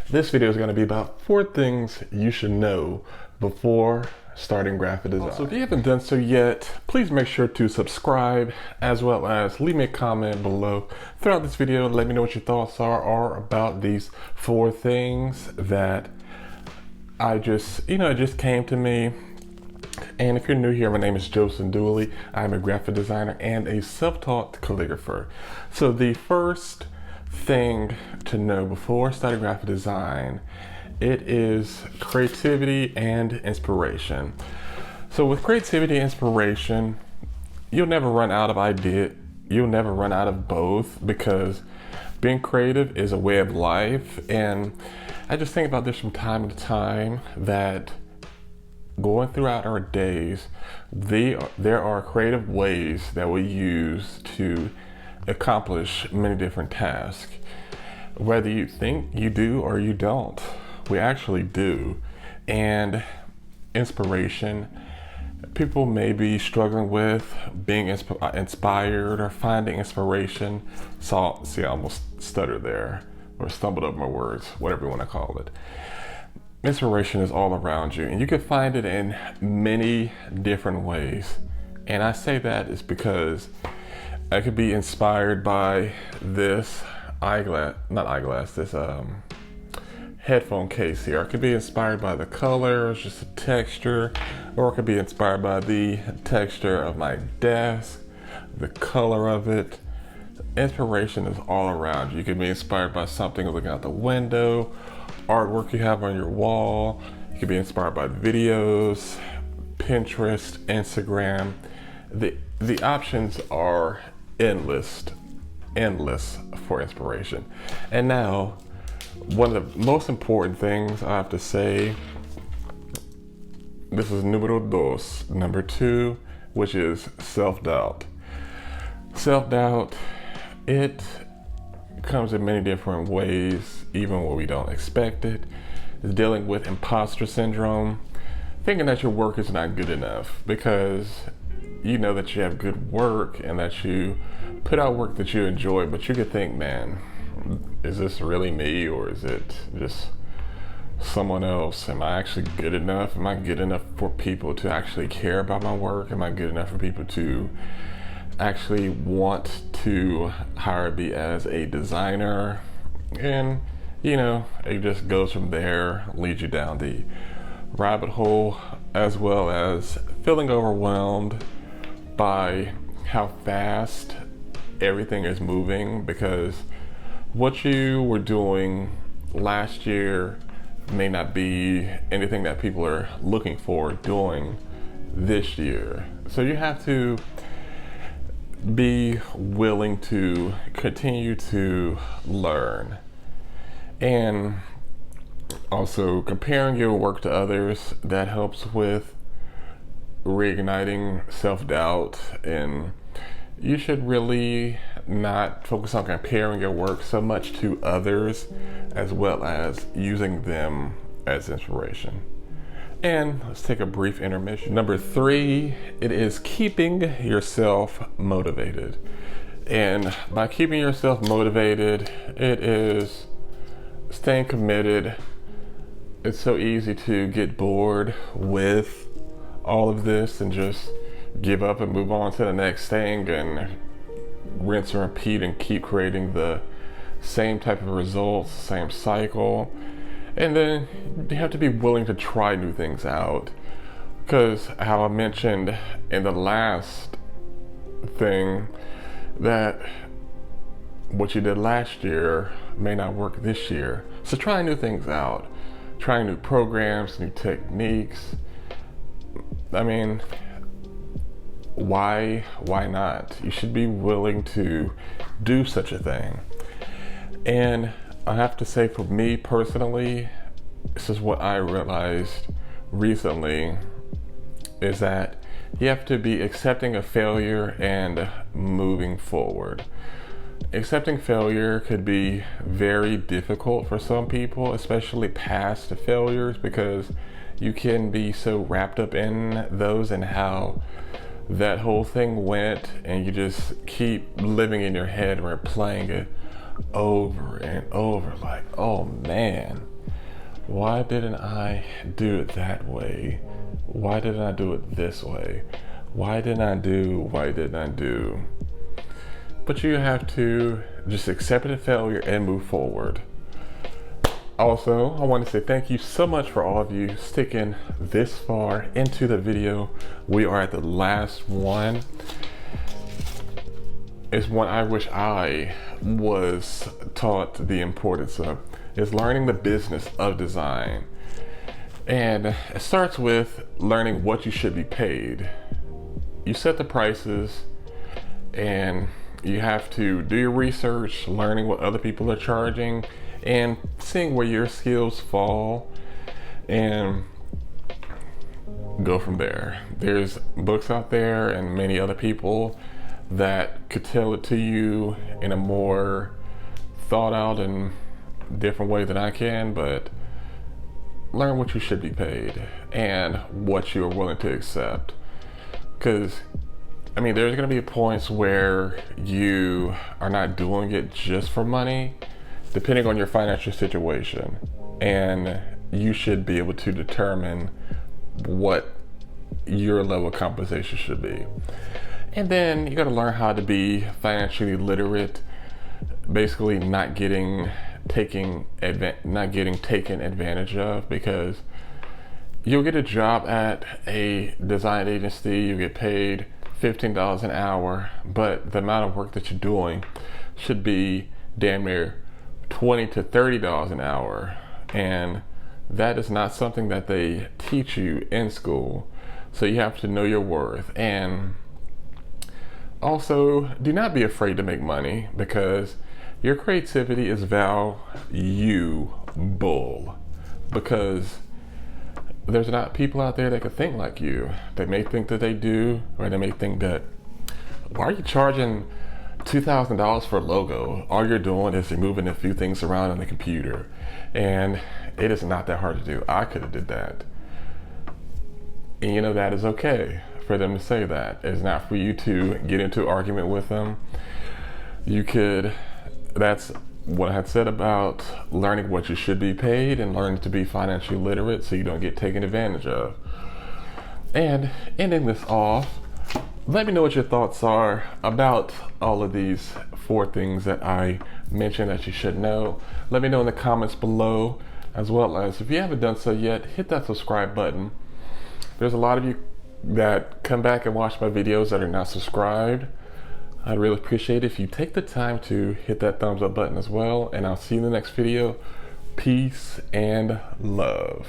This video is going to be about 4 things you should know before starting graphic design. So if you haven't done so yet, please make sure to subscribe as well as leave me a comment below throughout this video. Let me know what your thoughts are about these 4 things that it just came to me. And if you're new here, my name is Dooley. I'm a graphic designer and a self-taught calligrapher. So the first thing to know before starting graphic design, it is creativity and inspiration. So with creativity and inspiration, you'll never run out of idea. You'll never run out of both, because being creative is a way of life. And I just think about this from time to time, that going throughout our days, there are creative ways that we use to accomplish many different tasks. Whether you think you do or you don't, we actually do. And inspiration, people may be struggling with being inspired or finding inspiration. So, see, I almost stuttered there, or stumbled over my words, whatever you want to call it. Inspiration is all around you, and you can find it in many different ways. And I say that is because I could be inspired by this this headphone case here. I could be inspired by the colors, just the texture, or I could be inspired by the texture of my desk, the color of it. Inspiration is all around you. You could be inspired by something looking out the window, artwork you have on your wall. You could be inspired by videos, Pinterest, Instagram. The options are endless for inspiration. And now, one of the most important things I have to say, this is number 2, which is self-doubt. Self-doubt, it comes in many different ways, even when we don't expect it. It's dealing with imposter syndrome, thinking that your work is not good enough because you know that you have good work and that you put out work that you enjoy, but you could think, man, is this really me, or is it just someone else? Am I actually good enough? Am I good enough for people to actually care about my work? Am I good enough for people to actually want to hire me as a designer? And it just goes from there, leads you down the rabbit hole, as well as feeling overwhelmed by how fast everything is moving, because what you were doing last year may not be anything that people are looking for doing this year. So you have to be willing to continue to learn. And also, comparing your work to others, that helps with reigniting self-doubt. And you should really not focus on comparing your work so much to others, as well as using them as inspiration. And let's take a brief intermission. Number 3, it is keeping yourself motivated. And by keeping yourself motivated, it is staying committed. It's so easy to get bored with all of this and just give up and move on to the next thing, and rinse and repeat and keep creating the same type of results, same cycle. And then you have to be willing to try new things out, because how I mentioned in the last thing, that what you did last year may not work this year. So try new things out, try new programs, new techniques. I mean, why not? You should be willing to do such a thing. And I have to say, for me personally, this is what I realized recently, is that you have to be accepting of failure and moving forward. Accepting failure could be very difficult for some people, especially past failures, because you can be so wrapped up in those and how that whole thing went, and you just keep living in your head, replaying it over and over, like, oh man, why didn't I do it that way? Why didn't I do it this way? Why didn't I do? But you have to just accept the failure and move forward. Also, I want to say thank you so much for all of you sticking this far into the video. We are at the last one. It's one I wish I was taught the importance of, is learning the business of design. And it starts with learning what you should be paid. You set the prices and you have to do your research, learning what other people are charging and seeing where your skills fall and go from there. There's books out there and many other people that could tell it to you in a more thought out and different way than I can, but learn what you should be paid and what you are willing to accept. Because I mean, there's going to be points where you are not doing it just for money, depending on your financial situation. And you should be able to determine what your level of compensation should be. And then you got to learn how to be financially literate, basically not getting taken advantage of, because you'll get a job at a design agency, you get paid $15 an hour, but the amount of work that you're doing should be damn near $20 to $30 an hour. And that is not something that they teach you in school. So you have to know your worth. And also, do not be afraid to make money, because your creativity is valuable. Because there's not people out there that can think like you. They may think that they do, or they may think that, why are you charging $2,000 for a logo? All you're doing is you're moving a few things around on the computer. And it is not that hard to do. I could have did that. And you know, that is okay for them to say that. It's not for you to get into an argument with them. That's what I had said about learning what you should be paid and learning to be financially literate so you don't get taken advantage of. And ending this off, let me know what your thoughts are about all of these 4 things that I mentioned that you should know. Let me know in the comments below, as well as if you haven't done so yet, hit that subscribe button. There's a lot of you that come back and watch my videos that are not subscribed. I'd really appreciate it if you take the time to hit that thumbs up button as well, and I'll see you in the next video. Peace and love.